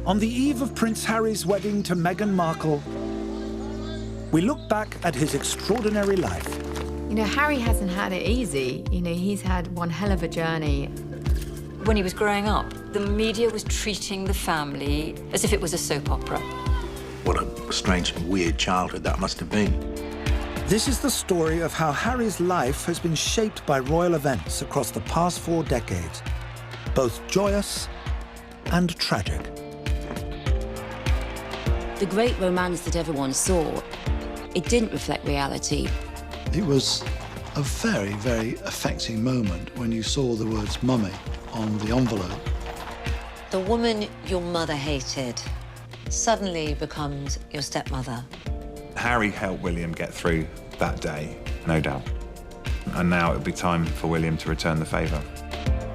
On the eve of Prince Harry's wedding to Meghan Markle, we look back at his extraordinary life. You know, Harry hasn't had it easy. You know, he's had one hell of a journey. When he was growing up, the media was treating the family as if it was a soap opera. What a strange and weird childhood that must have been. This is the story of how Harry's life has been shaped by royal events across the past 4 decades, both joyous and tragic. The great romance that everyone saw, it didn't reflect reality. It was a very, very affecting moment when you saw the words mummy on the envelope. The woman your mother hated suddenly becomes your stepmother. Harry helped William get through that day, no doubt. And now it would be time for William to return the favour.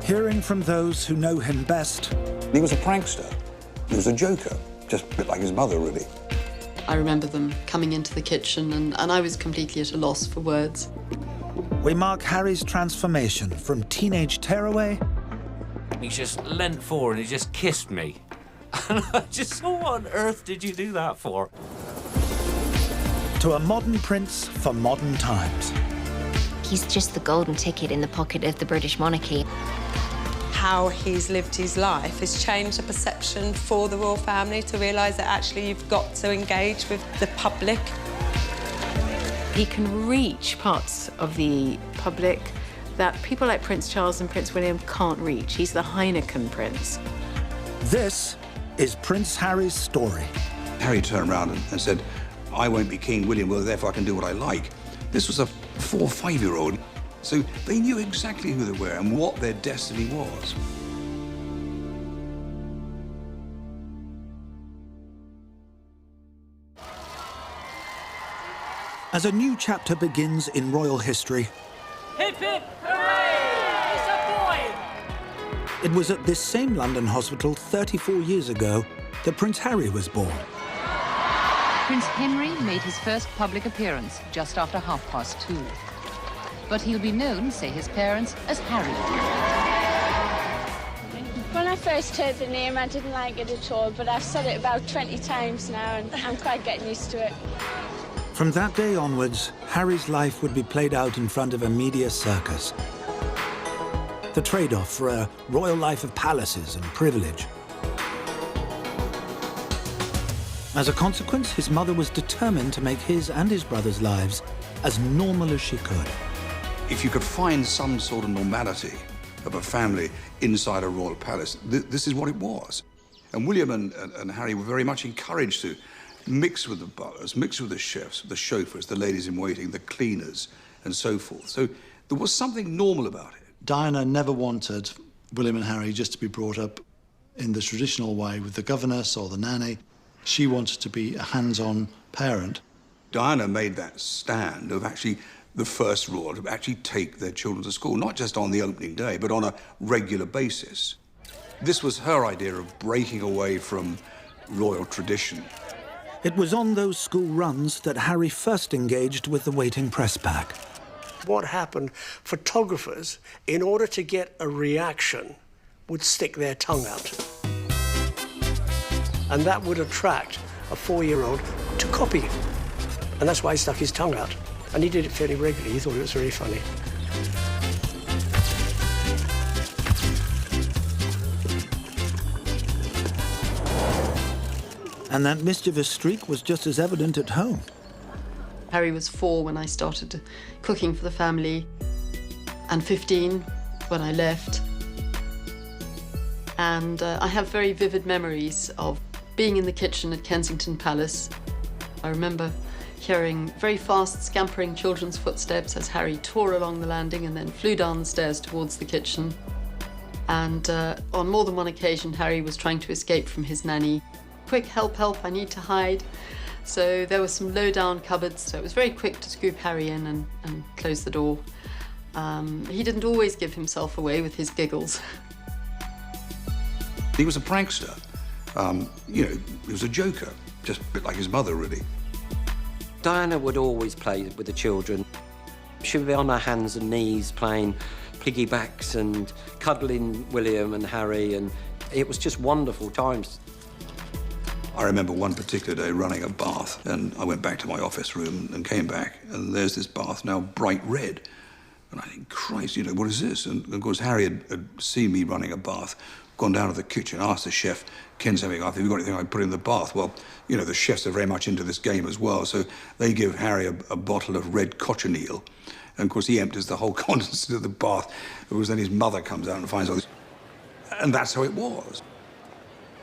Hearing from those who know him best. He was a prankster. He was a joker, just a bit like his mother, really. I remember them coming into the kitchen and I was completely at a loss for words. We mark Harry's transformation from teenage tearaway. He just leant forward and he just kissed me. And I just thought, what on earth did you do that for? To a modern prince for modern times. He's just the golden ticket in the pocket of the British monarchy. How he's lived his life has changed the perception for the royal family to realise that actually you've got to engage with the public. He can reach parts of the public that people like Prince Charles and Prince William can't reach. He's the Heineken prince. This is Prince Harry's story. Harry turned around and said, I won't be King William, well, therefore I can do what I like. This was a 4- or 5-year-old, so they knew exactly who they were and what their destiny was. As a new chapter begins in royal history, Hip, hip, hooray! It's a boy! it was at this same London hospital 34 years ago that Prince Harry was born. Prince Henry made his first public appearance just after 2:30. But he'll be known, say his parents, as Harry. When I first heard the name, I didn't like it at all, but I've said it about 20 times now, and I'm quite getting used to it. From that day onwards, Harry's life would be played out in front of a media circus. The trade-off for a royal life of palaces and privilege. As a consequence, his mother was determined to make his and his brother's lives as normal as she could. If you could find some sort of normality of a family inside a royal palace, this is what it was. And William and Harry were very much encouraged to mix with the butlers, mix with the chefs, the chauffeurs, the ladies in waiting, the cleaners, and so forth. So there was something normal about it. Diana never wanted William and Harry just to be brought up in the traditional way with the governess or the nanny. She wanted to be a hands-on parent. Diana made that stand of actually the first royal to actually take their children to school, not just on the opening day, but on a regular basis. This was her idea of breaking away from royal tradition. It was on those school runs that Harry first engaged with the waiting press pack. What happened, photographers, in order to get a reaction, would stick their tongue out. And that would attract a 4-year-old to copy him. And that's why he stuck his tongue out. And he did it fairly regularly. He thought it was very funny. And that mischievous streak was just as evident at home. Harry was 4 when I started cooking for the family, and 15 when I left. And I have very vivid memories of being in the kitchen at Kensington Palace. I remember hearing very fast, scampering children's footsteps as Harry tore along the landing and then flew down the stairs towards the kitchen. And on more than one occasion, Harry was trying to escape from his nanny. Quick, help, help, I need to hide. So there were some low-down cupboards, so it was very quick to scoop Harry in and close the door. He didn't always give himself away with his giggles. He was a prankster. You know, he was a joker, just a bit like his mother, really. Diana would always play with the children. She would be on her hands and knees playing piggybacks and cuddling William and Harry, and it was just wonderful times. I remember one particular day running a bath, and I went back to my office room and came back, and there's this bath now bright red. And I think, Christ, you know, what is this? And of course, Harry had seen me running a bath, gone down to the kitchen, asked the chef, Ken's having, have you got anything I can put in the bath? Well, you know, the chefs are very much into this game as well, so they give Harry a bottle of red cochineal. And of course, he empties the whole contents of the bath. Because then his mother comes out and finds all this. And that's how it was.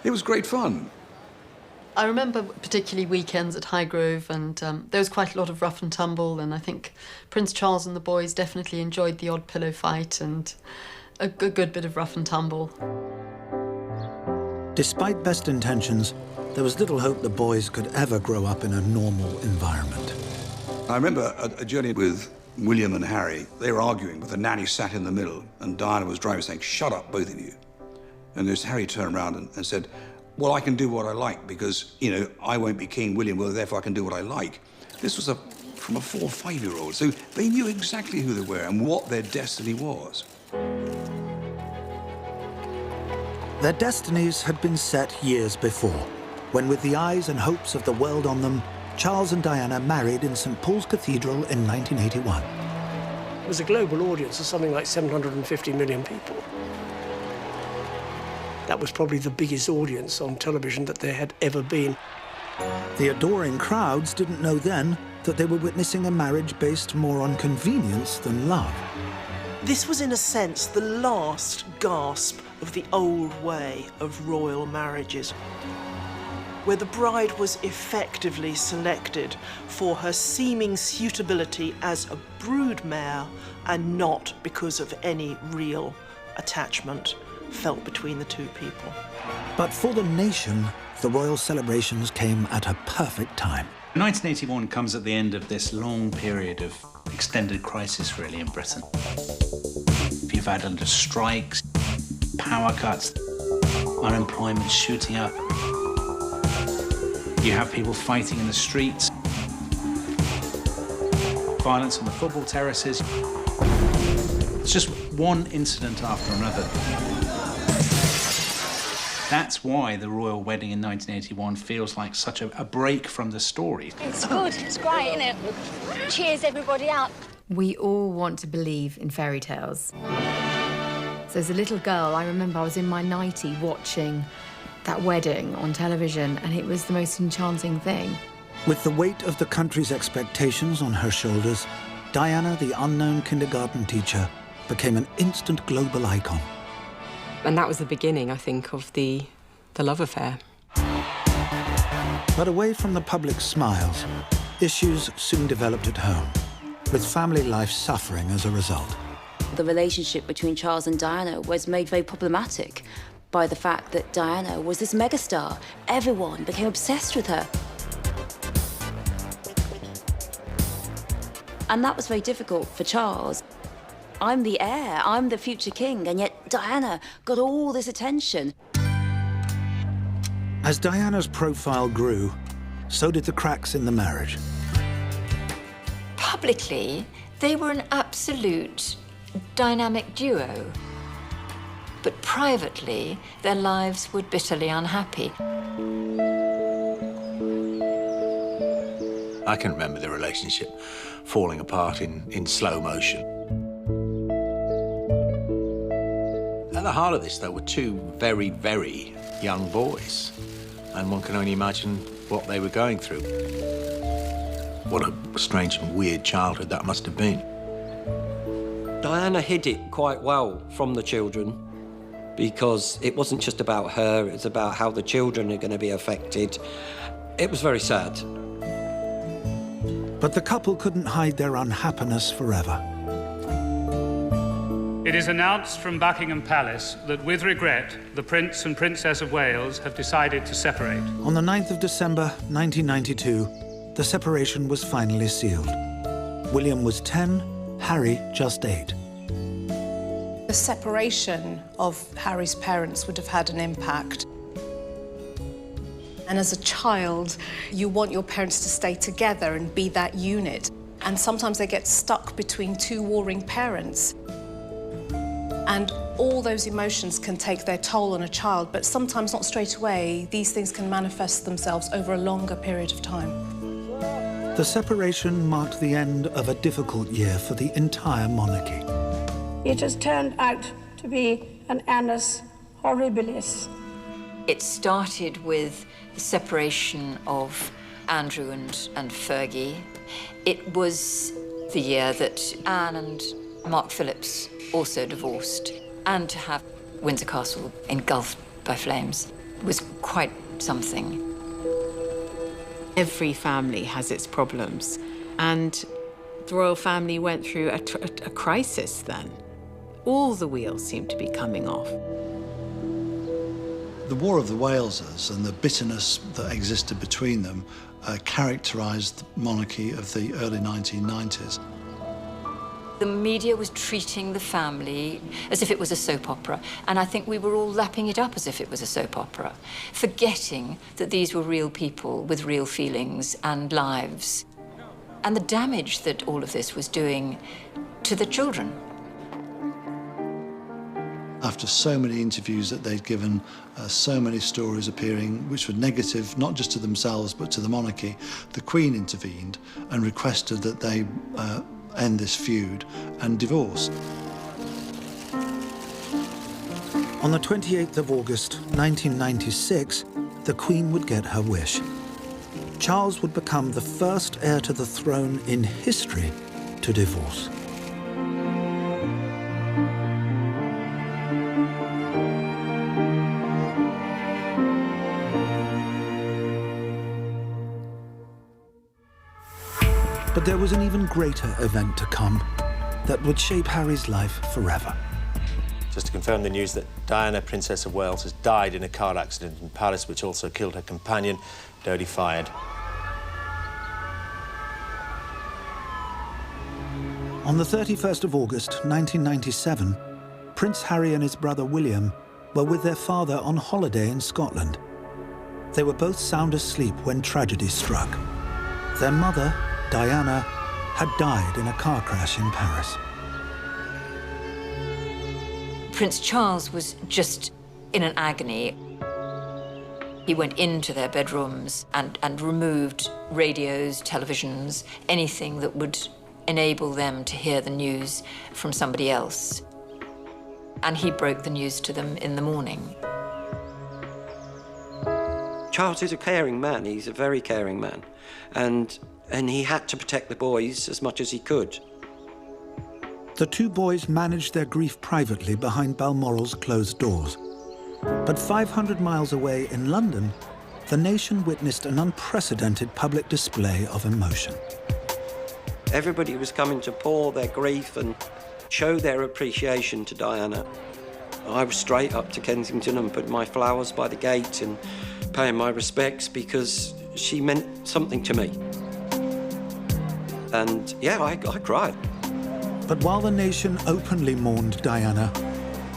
It was great fun. I remember particularly weekends at Highgrove, and there was quite a lot of rough and tumble, and I think Prince Charles and the boys definitely enjoyed the odd pillow fight and a good bit of rough and tumble. Despite best intentions, there was little hope the boys could ever grow up in a normal environment. I remember a journey with William and Harry. They were arguing, but the nanny sat in the middle, and Diana was driving, saying, "Shut up, both of you." And there's Harry turned around and said, "Well, I can do what I like because, you know, I won't be King William, well, therefore I can do what I like." This was from a 4- or 5-year-old, so they knew exactly who they were and what their destiny was. Their destinies had been set years before, when with the eyes and hopes of the world on them, Charles and Diana married in St. Paul's Cathedral in 1981. It was a global audience of something like 750 million people. That was probably the biggest audience on television that there had ever been. The adoring crowds didn't know then that they were witnessing a marriage based more on convenience than love. This was, in a sense, the last gasp of the old way of royal marriages, where the bride was effectively selected for her seeming suitability as a broodmare and not because of any real attachment felt between the two people. But for the nation, the royal celebrations came at a perfect time. 1981 comes at the end of this long period of extended crisis, really, in Britain. You've had under strikes, power cuts, unemployment shooting up. You have people fighting in the streets, violence on the football terraces. It's just one incident after another. That's why the royal wedding in 1981 feels like such a break from the story. It's good, it's great, isn't it? Cheers everybody up. We all want to believe in fairy tales. So as a little girl, I remember I was in my nightie watching that wedding on television, and it was the most enchanting thing. With the weight of the country's expectations on her shoulders, Diana, the unknown kindergarten teacher, became an instant global icon. And that was the beginning, I think, of the love affair. But away from the public smiles, issues soon developed at home, with family life suffering as a result. The relationship between Charles and Diana was made very problematic by the fact that Diana was this megastar. Everyone became obsessed with her. And that was very difficult for Charles. I'm the heir, I'm the future king, and yet Diana got all this attention. As Diana's profile grew, so did the cracks in the marriage. Publicly, they were an absolute dynamic duo. But privately, their lives were bitterly unhappy. I can remember the relationship falling apart in slow motion. At the heart of this, though, were two very, very young boys, and one can only imagine what they were going through. What a strange and weird childhood that must have been. Diana hid it quite well from the children because it wasn't just about her, it was about how the children are going to be affected. It was very sad. But the couple couldn't hide their unhappiness forever. It is announced from Buckingham Palace that, with regret, the Prince and Princess of Wales have decided to separate. On the 9th of December, 1992, the separation was finally sealed. William was 10, Harry just 8. The separation of Harry's parents would have had an impact. And as a child, you want your parents to stay together and be that unit. And sometimes they get stuck between two warring parents. And All those emotions can take their toll on a child, but sometimes not straight away. These things can manifest themselves over a longer period of time. The separation marked the end of a difficult year for the entire monarchy. It has turned out to be an annus horribilis. It started with the separation of Andrew and Fergie. It was the year that Anne and Mark Phillips also divorced, and to have Windsor Castle engulfed by flames was quite something. Every family has its problems, and the royal family went through a crisis then. All the wheels seemed to be coming off. The War of the Walesers and the bitterness that existed between them characterised the monarchy of the early 1990s. The media was treating the family as if it was a soap opera, and I think we were all lapping it up as if it was a soap opera, forgetting that these were real people with real feelings and lives, and the damage that all of this was doing to the children. After so many interviews that they'd given, so many stories appearing which were negative, not just to themselves, but to the monarchy, the Queen intervened and requested that they end this feud and divorce. On the 28th of August, 1996, the Queen would get her wish. Charles would become the first heir to the throne in history to divorce. But there was an even greater event to come that would shape Harry's life forever. Just to confirm the news that Diana, Princess of Wales, has died in a car accident in Paris, which also killed her companion, Dodi Fayed. On the 31st of August, 1997, Prince Harry and his brother William were with their father on holiday in Scotland. They were both sound asleep when tragedy struck. Their mother, Diana, had died in a car crash in Paris. Prince Charles was just in an agony. He went into their bedrooms and removed radios, televisions, anything that would enable them to hear the news from somebody else. And he broke the news to them in the morning. Charles is a caring man. He's a very caring man. And he had to protect the boys as much as he could. The two boys managed their grief privately behind Balmoral's closed doors. But 500 miles away in London, the nation witnessed an unprecedented public display of emotion. Everybody was coming to pour their grief and show their appreciation to Diana. I was straight up to Kensington and put my flowers by the gate and paying my respects because she meant something to me. And yeah, I cried. But while the nation openly mourned Diana,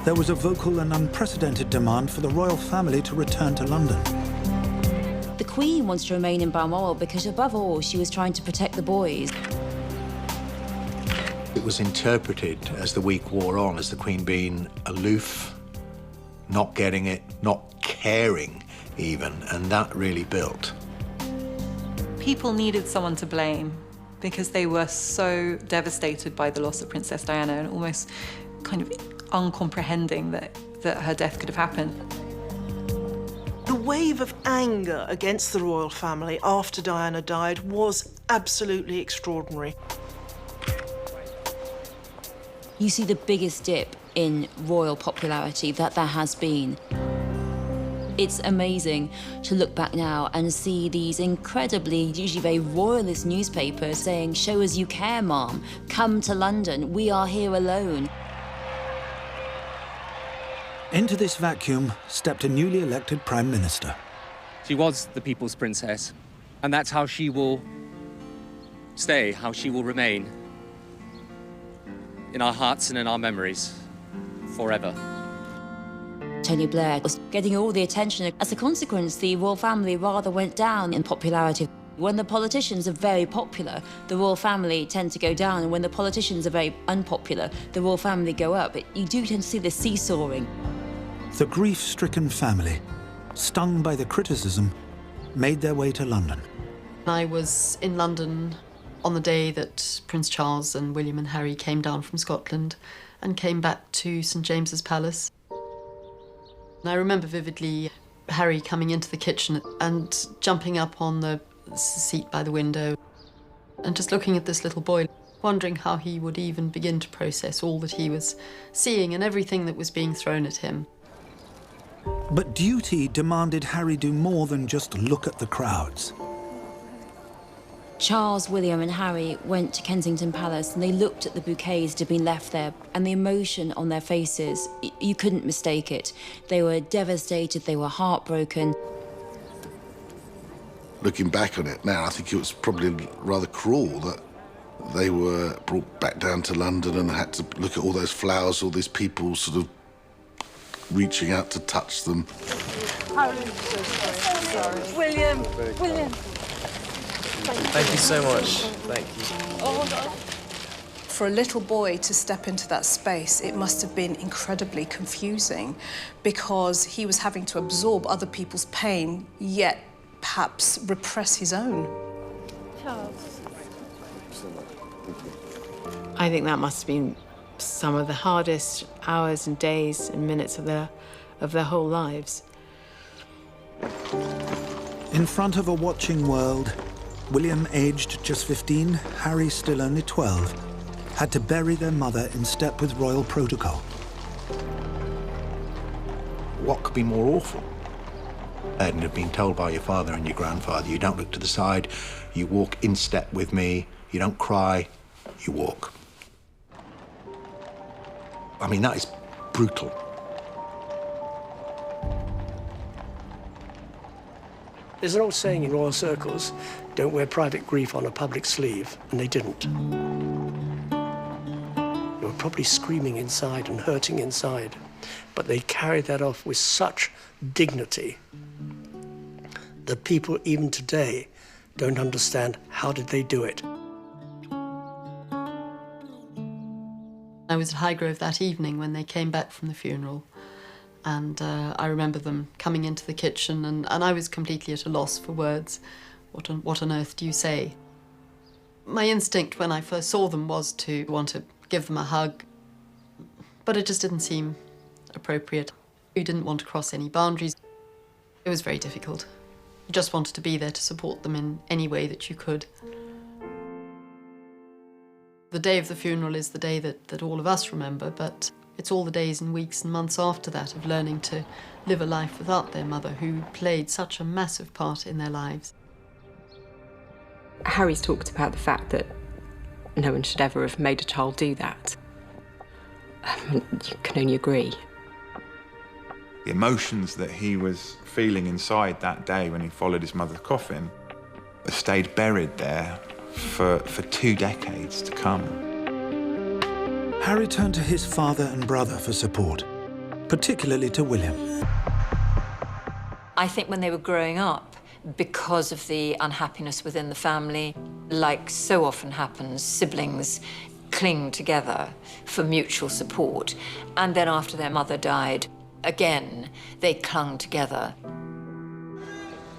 there was a vocal and unprecedented demand for the royal family to return to London. The Queen wants to remain in Balmoral because, above all, she was trying to protect the boys. It was interpreted as the week wore on as the Queen being aloof, not getting it, not caring even, and that really built. People needed someone to blame because they were so devastated by the loss of Princess Diana and almost kind of uncomprehending that her death could have happened. The wave of anger against the royal family after Diana died was absolutely extraordinary. You see the biggest dip in royal popularity that there has been. It's amazing to look back now and see these incredibly, usually very royalist newspapers saying, "Show us you care, Mom. Come to London. We are here alone." Into this vacuum stepped a newly elected Prime Minister. She was the people's princess, and that's how she will stay, how she will remain in our hearts and in our memories forever. Tony Blair was getting all the attention. As a consequence, the royal family rather went down in popularity. When the politicians are very popular, the royal family tend to go down, and when the politicians are very unpopular, the royal family go up. You do tend to see the seesawing. The grief-stricken family, stung by the criticism, made their way to London. I was in London on the day that Prince Charles and William and Harry came down from Scotland and came back to St James's Palace. And I remember vividly Harry coming into the kitchen and jumping up on the seat by the window and just looking at this little boy, wondering how he would even begin to process all that he was seeing and everything that was being thrown at him. But duty demanded Harry do more than just look at the crowds. Charles, William and Harry went to Kensington Palace and they looked at the bouquets that had been left there, and the emotion on their faces, you couldn't mistake it. They were devastated, they were heartbroken. Looking back on it now, I think it was probably rather cruel that they were brought back down to London and had to look at all those flowers, all these people sort of reaching out to touch them. I'm so sorry. William! Thank you so much. Thank you. Oh, no. For a little boy to step into that space, it must have been incredibly confusing because he was having to absorb other people's pain, yet perhaps repress his own. Charles. I think that must have been some of the hardest hours and days and minutes of their whole lives. In front of a watching world, William, aged just 15, Harry, still only 12, had to bury their mother in step with royal protocol. What could be more awful? And have been told by your father and your grandfather, you don't look to the side, you walk in step with me, you don't cry, you walk. I mean, that is brutal. There's an old saying in royal circles, don't wear private grief on a public sleeve, and they didn't. They were probably screaming inside and hurting inside, but they carried that off with such dignity that people even today don't understand how did they do it. I was at Highgrove that evening when they came back from the funeral, and I remember them coming into the kitchen, and I was completely at a loss for words. What on earth do you say? My instinct when I first saw them was to want to give them a hug, but it just didn't seem appropriate. You didn't want to cross any boundaries. It was very difficult. You just wanted to be there to support them in any way that you could. The day of the funeral is the day that all of us remember, but it's all the days and weeks and months after that of learning to live a life without their mother, who played such a massive part in their lives. Harry's talked about the fact that no one should ever have made a child do that. You can only agree. The emotions that he was feeling inside that day when he followed his mother's coffin stayed buried there for 2 decades to come. Harry turned to his father and brother for support, particularly to William. I think when they were growing up, because of the unhappiness within the family, like so often happens, siblings cling together for mutual support. And then after their mother died, again, they clung together.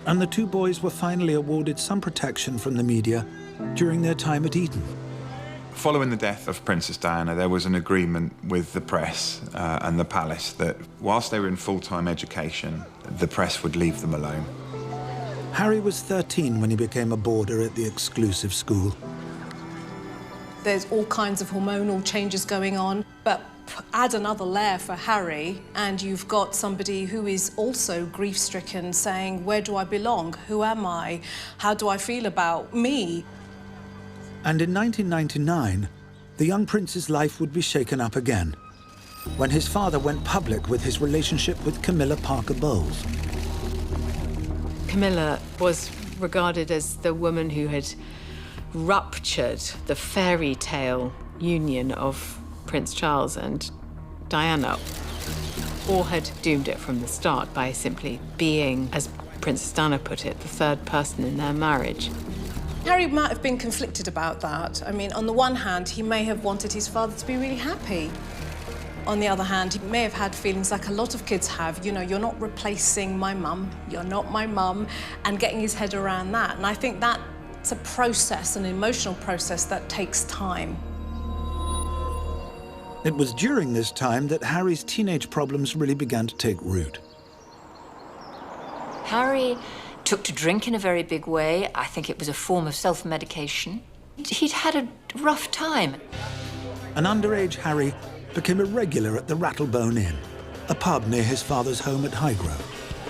And the two boys were finally awarded some protection from the media during their time at Eton. Following the death of Princess Diana, there was an agreement with the press and the palace that whilst they were in full-time education, the press would leave them alone. Harry was 13 when he became a boarder at the exclusive school. There's all kinds of hormonal changes going on, but add another layer for Harry, and you've got somebody who is also grief-stricken saying, where do I belong? Who am I? How do I feel about me? And in 1999, the young prince's life would be shaken up again, when his father went public with his relationship with Camilla Parker Bowles. Camilla was regarded as the woman who had ruptured the fairy tale union of Prince Charles and Diana, or had doomed it from the start by simply being as Princess Diana put it, the third person in their marriage. Harry might have been conflicted about that. I mean, on the one hand, he may have wanted his father to be really happy. On the other hand, he may have had feelings like a lot of kids have, you know, you're not replacing my mum, you're not my mum, and getting his head around that. And I think that's a process, an emotional process that takes time. It was during this time that Harry's teenage problems really began to take root. Harry took to drink in a very big way. I think it was a form of self-medication. He'd had a rough time. An underage Harry became a regular at the Rattlebone Inn, a pub near his father's home at Highgrove.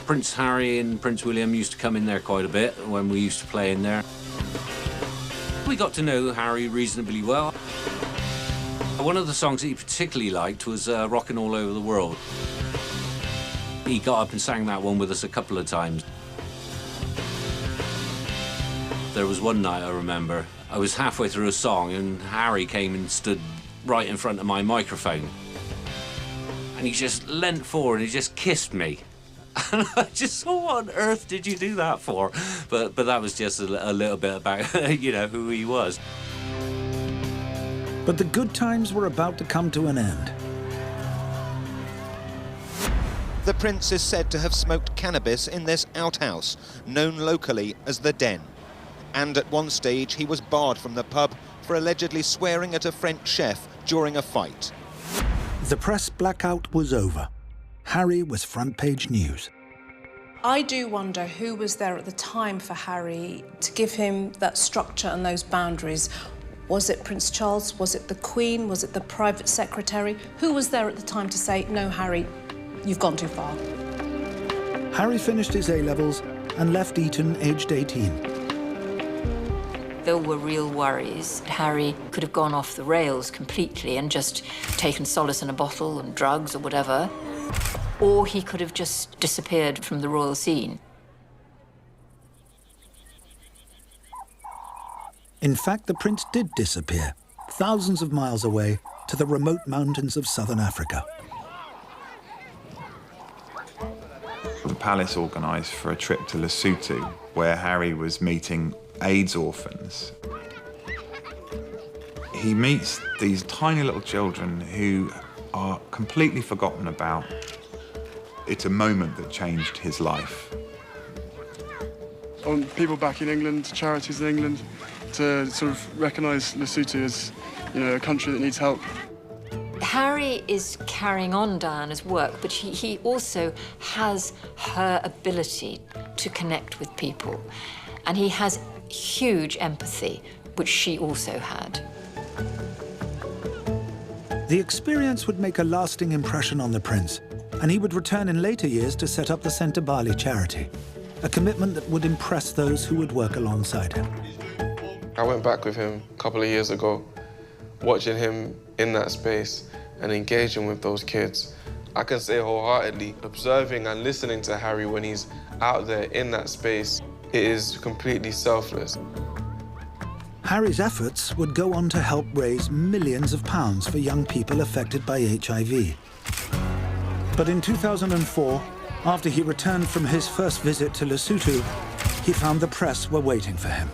Prince Harry and Prince William used to come in there quite a bit when we used to play in there. We got to know Harry reasonably well. One of the songs that he particularly liked was Rockin' All Over the World. He got up and sang that one with us a couple of times. There was one night, I remember, I was halfway through a song and Harry came and stood right in front of my microphone. And he just leant forward and he just kissed me. And I just thought, what on earth did you do that for? But that was just a little bit about, you know, who he was. But the good times were about to come to an end. The prince is said to have smoked cannabis in this outhouse, known locally as the Den. And at one stage, he was barred from the pub for allegedly swearing at a French chef during a fight. The press blackout was over. Harry was front-page news. I do wonder who was there at the time for Harry to give him that structure and those boundaries. Was it Prince Charles? Was it the Queen? Was it the private secretary? Who was there at the time to say, no, Harry, you've gone too far? Harry finished his A-levels and left Eton aged 18. There were real worries. Harry could have gone off the rails completely and just taken solace in a bottle and drugs or whatever. Or he could have just disappeared from the royal scene. In fact, the prince did disappear, thousands of miles away to the remote mountains of southern Africa. The palace organised for a trip to Lesotho, where Harry was meeting AIDS orphans. He meets these tiny little children who are completely forgotten about. It's a moment that changed his life. I want people back in England, charities in England, to sort of recognise Lesotho as, you know, a country that needs help. Harry is carrying on Diana's work, but he also has her ability to connect with people. And he has huge empathy, which she also had. The experience would make a lasting impression on the prince, and he would return in later years to set up the Centre Bali charity, a commitment that would impress those who would work alongside him. I went back with him a couple of years ago, watching him in that space and engaging with those kids. I can say wholeheartedly, observing and listening to Harry when he's out there in that space, it is completely selfless. Harry's efforts would go on to help raise millions of pounds for young people affected by HIV. But in 2004, after he returned from his first visit to Lesotho, he found the press were waiting for him.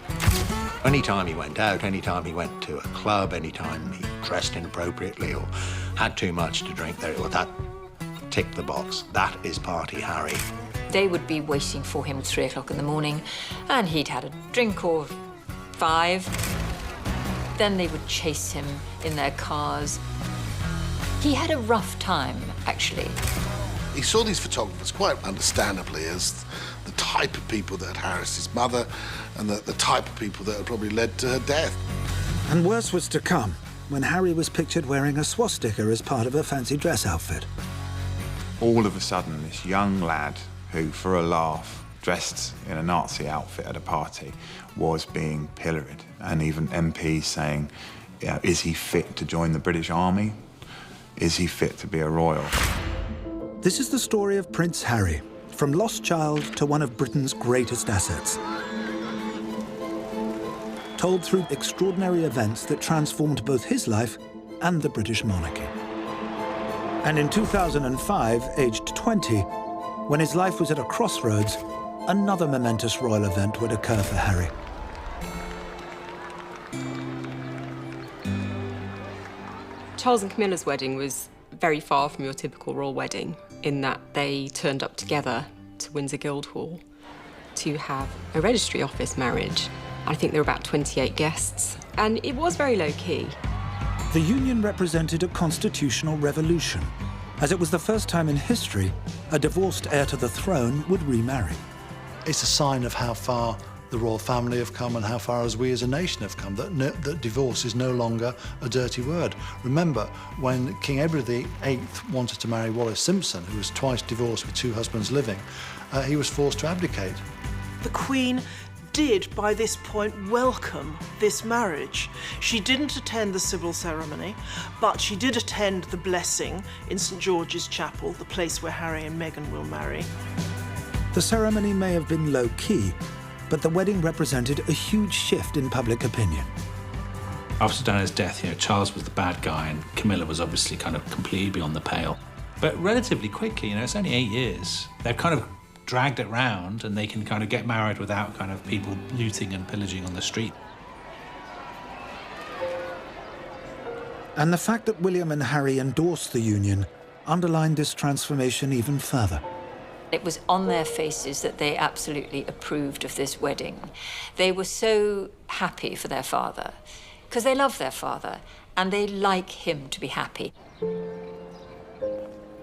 Anytime he went out, anytime he went to a club, anytime he dressed inappropriately or had too much to drink, that ticked the box. That is Party Harry. They would be waiting for him at 3 o'clock in the morning, and he'd had a drink or 5. Then they would chase him in their cars. He had a rough time, actually. He saw these photographers quite understandably as the type of people that had harassed his mother and the type of people that had probably led to her death. And worse was to come when Harry was pictured wearing a swastika as part of a fancy dress outfit. All of a sudden, this young lad who, for a laugh, dressed in a Nazi outfit at a party, was being pilloried. And even MPs saying, is he fit to join the British Army? Is he fit to be a royal? This is the story of Prince Harry, from lost child to one of Britain's greatest assets. Told through extraordinary events that transformed both his life and the British monarchy. And in 2005, aged 20, when his life was at a crossroads, another momentous royal event would occur for Harry. Charles and Camilla's wedding was very far from your typical royal wedding in that they turned up together to Windsor Guildhall to have a registry office marriage. I think there were about 28 guests, and it was very low-key. The union represented a constitutional revolution, as it was the first time in history a divorced heir to the throne would remarry. It's a sign of how far the royal family have come and how far as we as a nation have come, that divorce is no longer a dirty word. Remember, when King Edward VIII wanted to marry Wallis Simpson, who was twice divorced with 2 husbands living, he was forced to abdicate. The Queen did, by this point, welcome this marriage. She didn't attend the civil ceremony, but she did attend the blessing in St George's Chapel, the place where Harry and Meghan will marry. The ceremony may have been low-key, but the wedding represented a huge shift in public opinion. After Diana's death, Charles was the bad guy and Camilla was obviously kind of completely beyond the pale. But relatively quickly, it's only 8 years, they've kind of dragged it round and they can kind of get married without kind of people looting and pillaging on the street. And the fact that William and Harry endorsed the union underlined this transformation even further. It was on their faces that they absolutely approved of this wedding. They were so happy for their father, because they love their father, and they like him to be happy.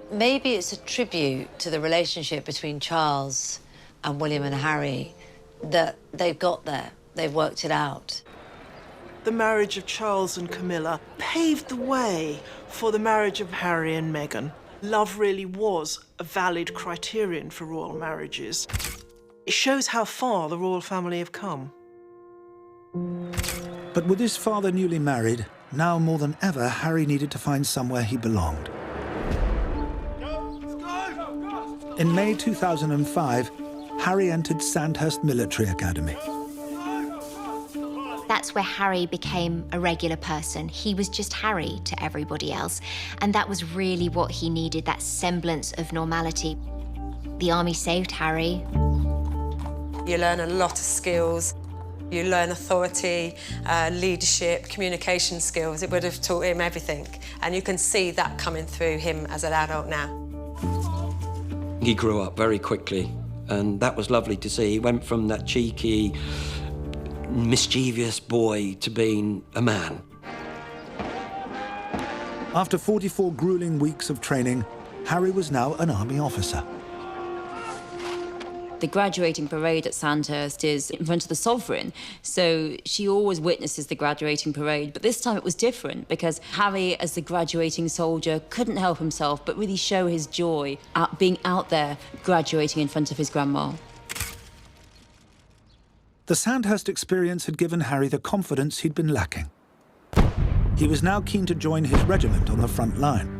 Maybe it's a tribute to the relationship between Charles and William and Harry that they've got there, they've worked it out. The marriage of Charles and Camilla paved the way for the marriage of Harry and Meghan. Love really was a valid criterion for royal marriages. It shows how far the royal family have come. But with his father newly married, now more than ever, Harry needed to find somewhere he belonged. In May 2005, Harry entered Sandhurst Military Academy. That's where Harry became a regular person. He was just Harry to everybody else. And that was really what he needed, that semblance of normality. The army saved Harry. You learn a lot of skills. You learn authority, leadership, communication skills. It would have taught him everything. And you can see that coming through him as an adult now. He grew up very quickly, and that was lovely to see. He went from that cheeky, mischievous boy to being a man. After 44 grueling weeks of training, Harry was now an army officer. The graduating parade at Sandhurst is in front of the Sovereign, so she always witnesses the graduating parade, but this time it was different because Harry, as the graduating soldier, couldn't help himself but really show his joy at being out there graduating in front of his grandma. The Sandhurst experience had given Harry the confidence he'd been lacking. He was now keen to join his regiment on the front line.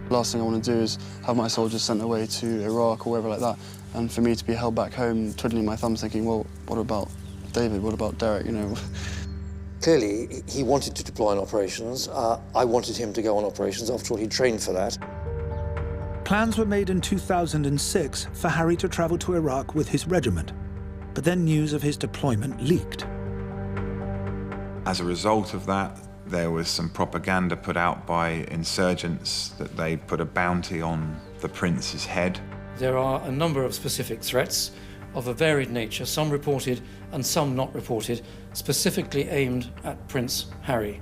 Last thing I want to do is have my soldiers sent away to Iraq or wherever like that, and for me to be held back home, twiddling my thumbs, thinking, well, what about David? What about Derek? Clearly, he wanted to deploy on operations. I wanted him to go on operations. After all, he trained for that. Plans were made in 2006 for Harry to travel to Iraq with his regiment, but then news of his deployment leaked. As a result of that, there was some propaganda put out by insurgents that they put a bounty on the prince's head. There are a number of specific threats of a varied nature, some reported and some not reported, specifically aimed at Prince Harry.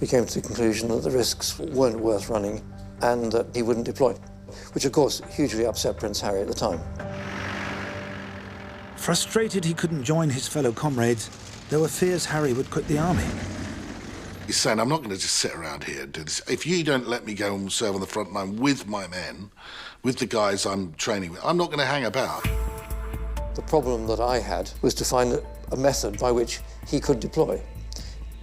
We came to the conclusion that the risks weren't worth running and that he wouldn't deploy, which of course hugely upset Prince Harry at the time. Frustrated he couldn't join his fellow comrades, there were fears Harry would quit the army. He's saying, I'm not going to just sit around here and do this. If you don't let me go and serve on the front line with my men, with the guys I'm training with, I'm not going to hang about. The problem that I had was to find a method by which he could deploy,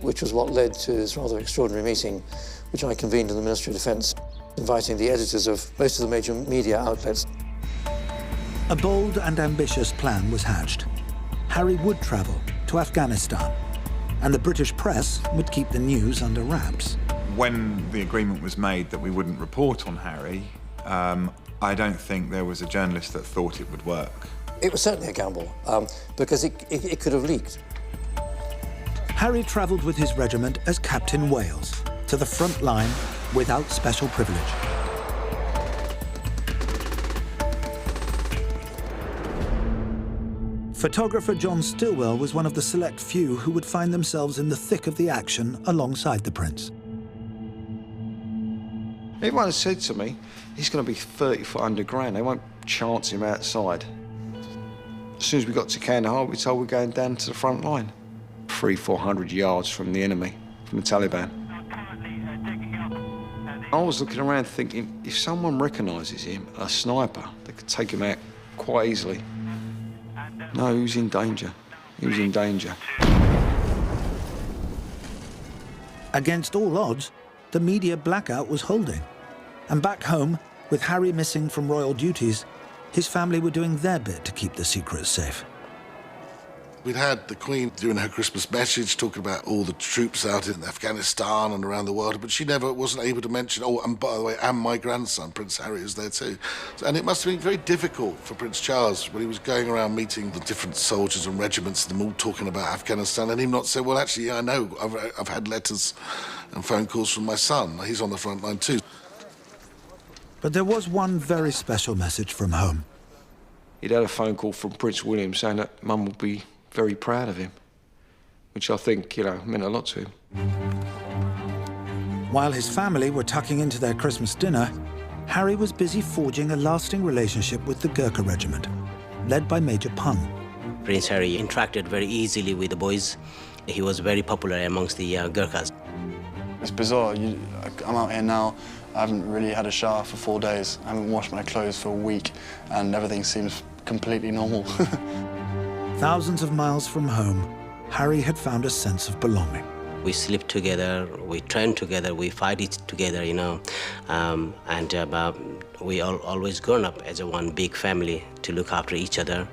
which was what led to this rather extraordinary meeting, which I convened in the Ministry of Defence, inviting the editors of most of the major media outlets. A bold and ambitious plan was hatched. Harry would travel to Afghanistan, and the British press would keep the news under wraps. When the agreement was made that we wouldn't report on Harry, I don't think there was a journalist that thought it would work. It was certainly a gamble, because it could have leaked. Harry travelled with his regiment as Captain Wales to the front line without special privilege. Photographer John Stillwell was one of the select few who would find themselves in the thick of the action alongside the Prince. Everyone said to me, he's going to be 30 foot underground. They won't chance him outside. As soon as we got to Kandahar, we were told we're going down to the front line. 300-400 yards from the enemy, from the Taliban. I was looking around thinking, if someone recognises him, a sniper, they could take him out quite easily. No, he was in danger. He was in danger. Against all odds, the media blackout was holding. And back home, with Harry missing from royal duties, his family were doing their bit to keep the secrets safe. We'd had the Queen doing her Christmas message, talking about all the troops out in Afghanistan and around the world, but she never wasn't able to mention, oh, and by the way, and my grandson, Prince Harry, is there too. And it must have been very difficult for Prince Charles when he was going around meeting the different soldiers and regiments, them all talking about Afghanistan, and him not saying, well, actually, yeah, I know, I've had letters and phone calls from my son. He's on the front line too. But there was one very special message from home. He'd had a phone call from Prince William saying that Mum would be very proud of him, which I think, you know, meant a lot to him. While his family were tucking into their Christmas dinner, Harry was busy forging a lasting relationship with the Gurkha regiment, led by Major Pun. Prince Harry interacted very easily with the boys. He was very popular amongst the Gurkhas. It's bizarre. I'm out here now. I haven't really had a shower for 4 days. I haven't washed my clothes for a week, and everything seems completely normal. Thousands of miles from home, Harry had found a sense of belonging. We sleep together, we train together, we fight it together, you know, we always grown up as one big family to look after each other.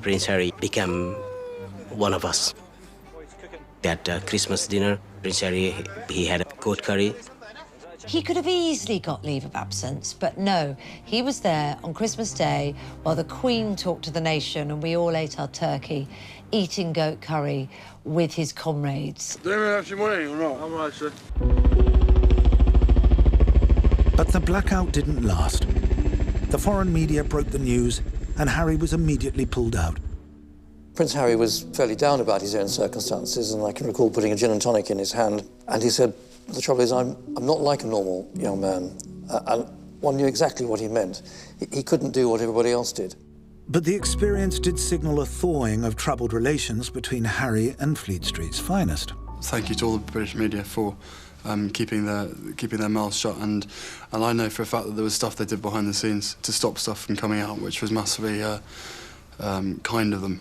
Prince Harry became one of us. That Christmas dinner, Prince Harry, he had a goat curry. He could have easily got leave of absence, but no, he was there on Christmas Day while the Queen talked to the nation and we all ate our turkey, eating goat curry with his comrades. Do you have some money or not? I'm right, sir. But the blackout didn't last. The foreign media broke the news and Harry was immediately pulled out. Prince Harry was fairly down about his own circumstances, and I can recall putting a gin and tonic in his hand, and he said, the trouble is, I'm not like a normal young man. And one knew exactly what he meant. He couldn't do what everybody else did. But the experience did signal a thawing of troubled relations between Harry and Fleet Street's finest. Thank you to all the British media for keeping their mouths shut, and I know for a fact that there was stuff they did behind the scenes to stop stuff from coming out, which was massively kind of them.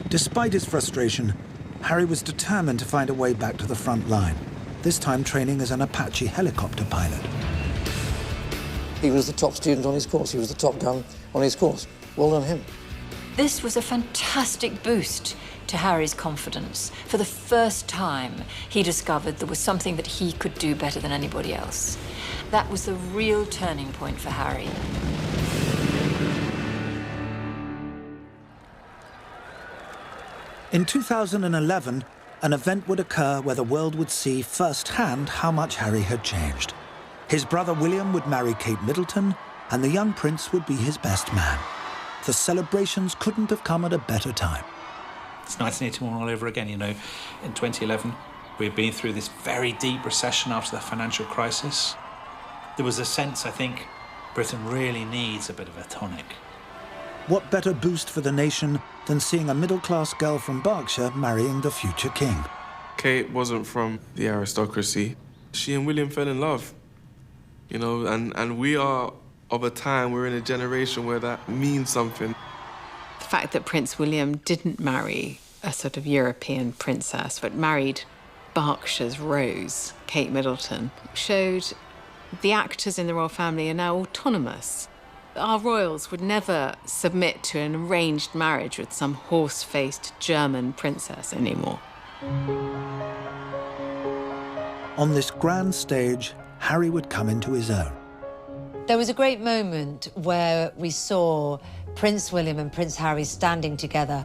Despite his frustration, Harry was determined to find a way back to the front line, this time training as an Apache helicopter pilot. He was the top student on his course. He was the top gun on his course. Well done him. This was a fantastic boost to Harry's confidence. For the first time, he discovered there was something that he could do better than anybody else. That was the real turning point for Harry. In 2011, an event would occur where the world would see firsthand how much Harry had changed. His brother William would marry Kate Middleton, and the young prince would be his best man. The celebrations couldn't have come at a better time. It's 1981 all over again, you know. In 2011, we had been through this very deep recession after the financial crisis. There was a sense, I think, Britain really needs a bit of a tonic. What better boost for the nation than seeing a middle-class girl from Berkshire marrying the future king? Kate wasn't from the aristocracy. She and William fell in love, you know, and we are of a time, we're in a generation where that means something. The fact that Prince William didn't marry a sort of European princess, but married Berkshire's Rose, Kate Middleton, showed the actors in the royal family are now autonomous. Our royals would never submit to an arranged marriage with some horse-faced German princess anymore. On this grand stage, Harry would come into his own. There was a great moment where we saw Prince William and Prince Harry standing together,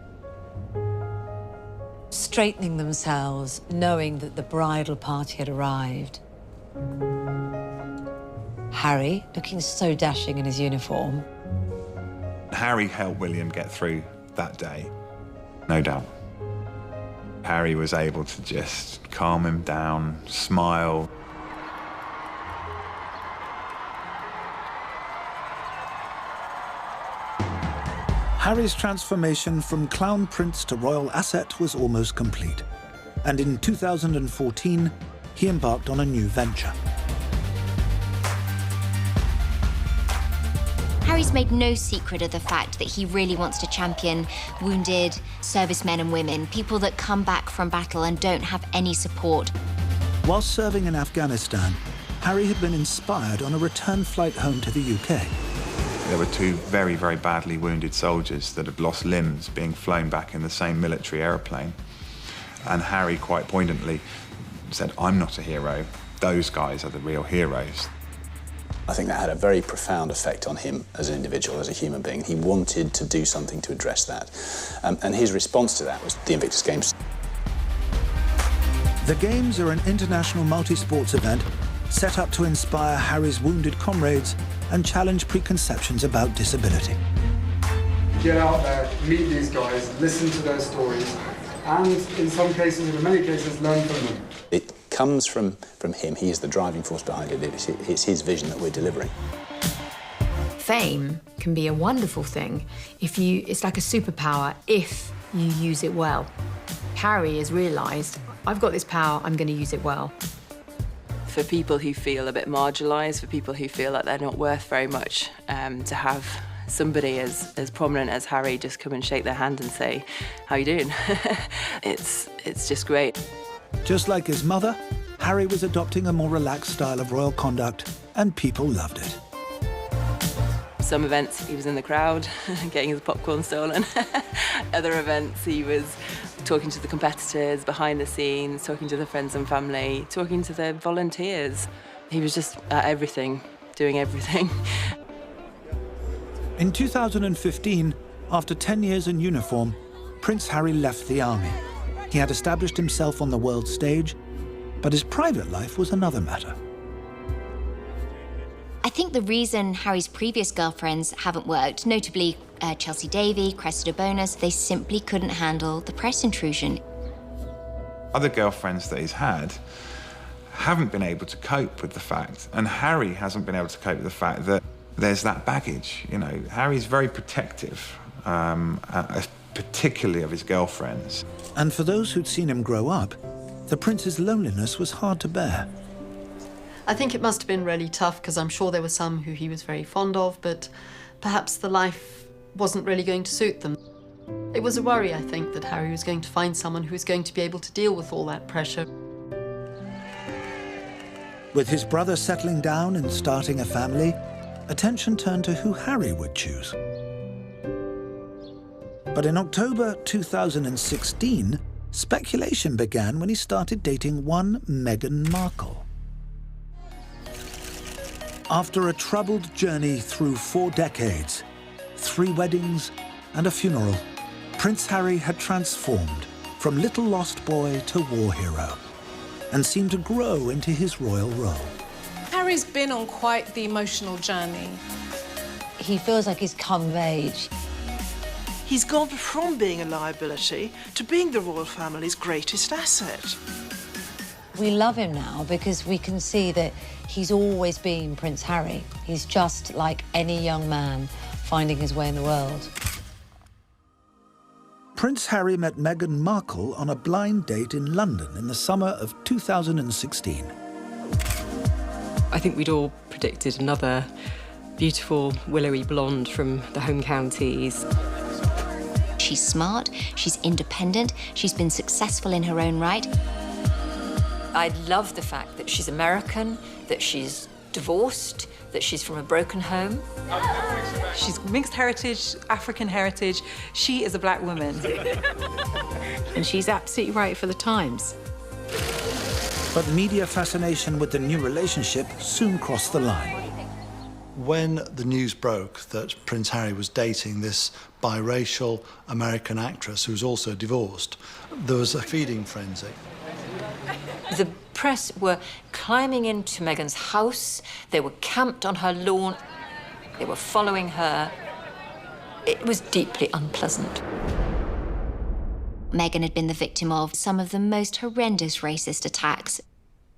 straightening themselves, knowing that the bridal party had arrived. Harry, looking so dashing in his uniform. Harry helped William get through that day, no doubt. Harry was able to just calm him down, smile. Harry's transformation from Clown Prince to royal asset was almost complete. And in 2014, he embarked on a new venture. Harry's made no secret of the fact that he really wants to champion wounded servicemen and women, people that come back from battle and don't have any support. While serving in Afghanistan, Harry had been inspired on a return flight home to the UK. There were two very, very badly wounded soldiers that had lost limbs being flown back in the same military aeroplane. And Harry quite poignantly said, "I'm not a hero. Those guys are the real heroes." I think that had a very profound effect on him as an individual, as a human being. He wanted to do something to address that. And his response to that was the Invictus Games. The Games are an international multi-sports event set up to inspire Harry's wounded comrades and challenge preconceptions about disability. Get out there, meet these guys, listen to their stories, and in some cases, in many cases, learn from them. It comes from him. He is the driving force behind it. It's his vision that we're delivering. Fame can be a wonderful thing it's like a superpower if you use it well. Harry has realised, I've got this power, I'm going to use it well. For people who feel a bit marginalised, for people who feel like they're not worth very much, to have somebody as prominent as Harry just come and shake their hand and say, "How you doing?" it's just great. Just like his mother, Harry was adopting a more relaxed style of royal conduct, and people loved it. Some events, he was in the crowd, getting his popcorn stolen. Other events, he was talking to the competitors, behind the scenes, talking to the friends and family, talking to the volunteers. He was just at everything, doing everything. In 2015, after 10 years in uniform, Prince Harry left the army. He had established himself on the world stage, but his private life was another matter. I think the reason Harry's previous girlfriends haven't worked, notably Chelsea Davy, Cressida Bonus, they simply couldn't handle the press intrusion. Other girlfriends that he's had haven't been able to cope with the fact, and Harry hasn't been able to cope with the fact that there's that baggage. You know, Harry's very protective, particularly of his girlfriends. And for those who'd seen him grow up, the prince's loneliness was hard to bear. I think it must have been really tough because I'm sure there were some who he was very fond of, but perhaps the life wasn't really going to suit them. It was a worry, I think, that Harry was going to find someone who was going to be able to deal with all that pressure. With his brother settling down and starting a family, attention turned to who Harry would choose. But in October 2016, speculation began when he started dating one Meghan Markle. After a troubled journey through 4 decades, 3 weddings and a funeral, Prince Harry had transformed from little lost boy to war hero and seemed to grow into his royal role. Harry's been on quite the emotional journey. He feels like he's come of age. He's gone from being a liability to being the royal family's greatest asset. We love him now because we can see that he's always been Prince Harry. He's just like any young man finding his way in the world. Prince Harry met Meghan Markle on a blind date in London in the summer of 2016. I think we'd all predicted another beautiful, willowy blonde from the home counties. She's smart, she's independent, she's been successful in her own right. I love the fact that she's American, that she's divorced, that she's from a broken home. She's mixed heritage, African heritage. She is a black woman. And she's absolutely right for the times. But media fascination with the new relationship soon crossed the line. When the news broke that Prince Harry was dating this biracial American actress who was also divorced, there was a feeding frenzy. The press were climbing into Meghan's house. They were camped on her lawn. They were following her. It was deeply unpleasant. Meghan had been the victim of some of the most horrendous racist attacks.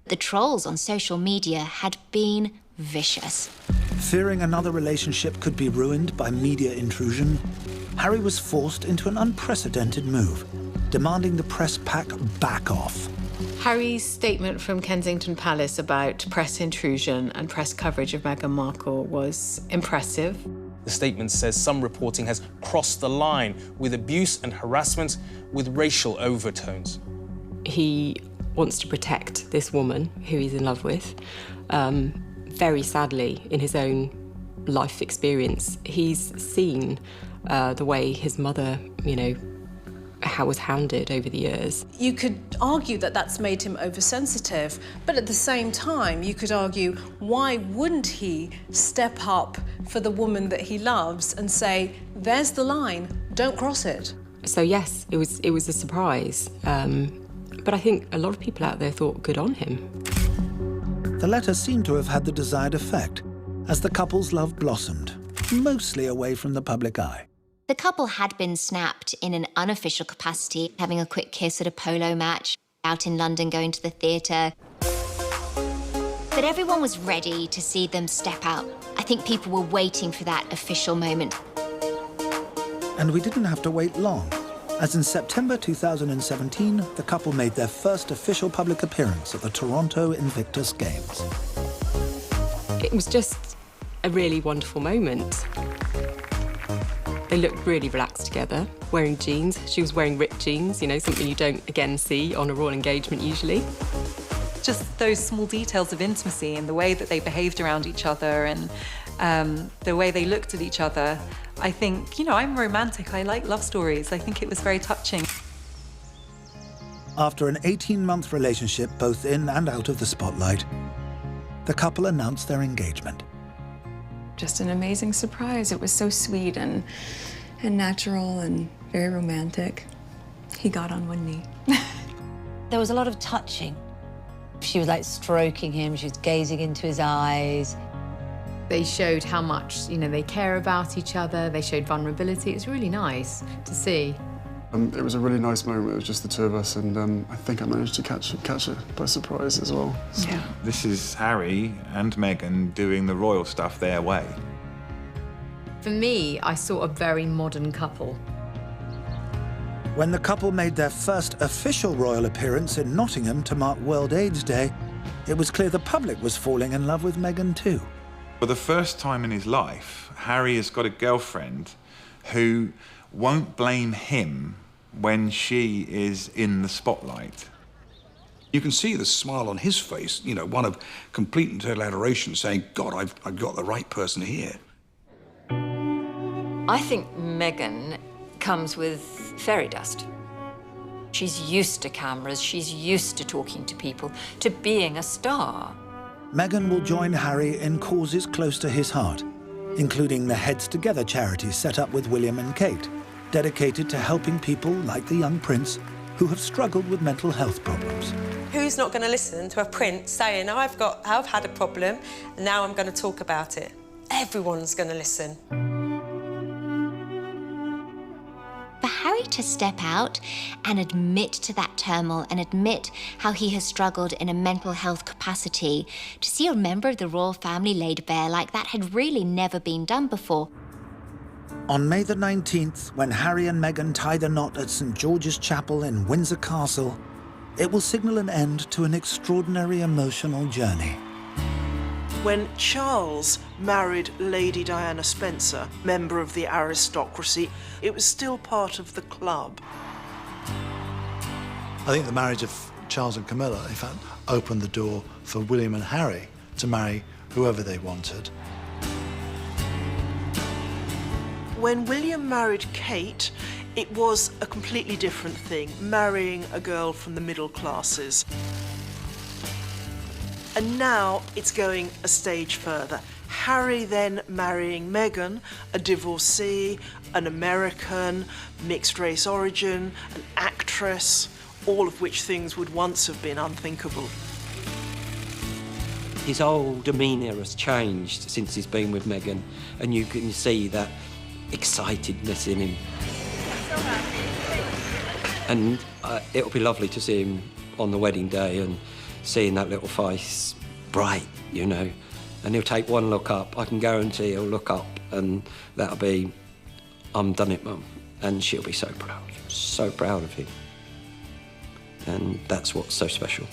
The trolls on social media had been vicious. Fearing another relationship could be ruined by media intrusion, Harry was forced into an unprecedented move, demanding the press pack back off. Harry's statement from Kensington Palace about press intrusion and press coverage of Meghan Markle was impressive. The statement says some reporting has crossed the line with abuse and harassment with racial overtones. He wants to protect this woman who he's in love with. Very sadly, in his own life experience, he's seen the way his mother, how was hounded over the years. You could argue that that's made him oversensitive, but at the same time, you could argue, why wouldn't he step up for the woman that he loves and say, there's the line, don't cross it? So yes, it was a surprise. But I think a lot of people out there thought good on him. The letter seemed to have had the desired effect, as the couple's love blossomed, mostly away from the public eye. The couple had been snapped in an unofficial capacity, having a quick kiss at a polo match, out in London going to the theatre. But everyone was ready to see them step out. I think people were waiting for that official moment. And we didn't have to wait long, as in September 2017, the couple made their first official public appearance at the Toronto Invictus Games. It was just a really wonderful moment. They looked really relaxed together, wearing jeans. She was wearing ripped jeans, something you don't, again, see on a royal engagement usually. Just those small details of intimacy and the way that they behaved around each other and the way they looked at each other. I think, I'm romantic. I like love stories. I think it was very touching. After an 18-month relationship, both in and out of the spotlight, the couple announced their engagement. Just an amazing surprise. It was so sweet and natural and very romantic. He got on one knee. There was a lot of touching. She was like stroking him, she was gazing into his eyes. They showed how much, they care about each other. They showed vulnerability. It was really nice to see. It was a really nice moment. It was just the two of us, and I think I managed to catch it by surprise as well. Yeah. This is Harry and Meghan doing the royal stuff their way. For me, I saw a very modern couple. When the couple made their first official royal appearance in Nottingham to mark World AIDS Day, it was clear the public was falling in love with Meghan too. For the first time in his life, Harry has got a girlfriend who won't blame him when she is in the spotlight. You can see the smile on his face, one of complete and total adoration, saying, God, I've got the right person here. I think Meghan comes with fairy dust. She's used to cameras, she's used to talking to people, to being a star. Meghan will join Harry in causes close to his heart, including the Heads Together charity set up with William and Kate, dedicated to helping people like the young prince who have struggled with mental health problems. Who's not going to listen to a prince saying, I've had a problem, and now I'm going to talk about it? Everyone's going to listen. For Harry to step out and admit to that turmoil and admit how he has struggled in a mental health capacity, to see a member of the royal family laid bare like that had really never been done before. On May the 19th, when Harry and Meghan tie the knot at St. George's Chapel in Windsor Castle, it will signal an end to an extraordinary emotional journey. When Charles married Lady Diana Spencer, member of the aristocracy, it was still part of the club. I think the marriage of Charles and Camilla, in fact, opened the door for William and Harry to marry whoever they wanted. When William married Kate, it was a completely different thing, marrying a girl from the middle classes. And now it's going a stage further. Harry then marrying Meghan, a divorcee, an American, mixed-race origin, an actress, all of which things would once have been unthinkable. His whole demeanour has changed since he's been with Meghan, and you can see that excitedness in him. And it'll be lovely to see him on the wedding day and seeing that little face bright, you know. And he'll take one look up. I can guarantee he'll look up and that'll be, I'm done it, Mum. And she'll be so proud of him. And that's what's so special.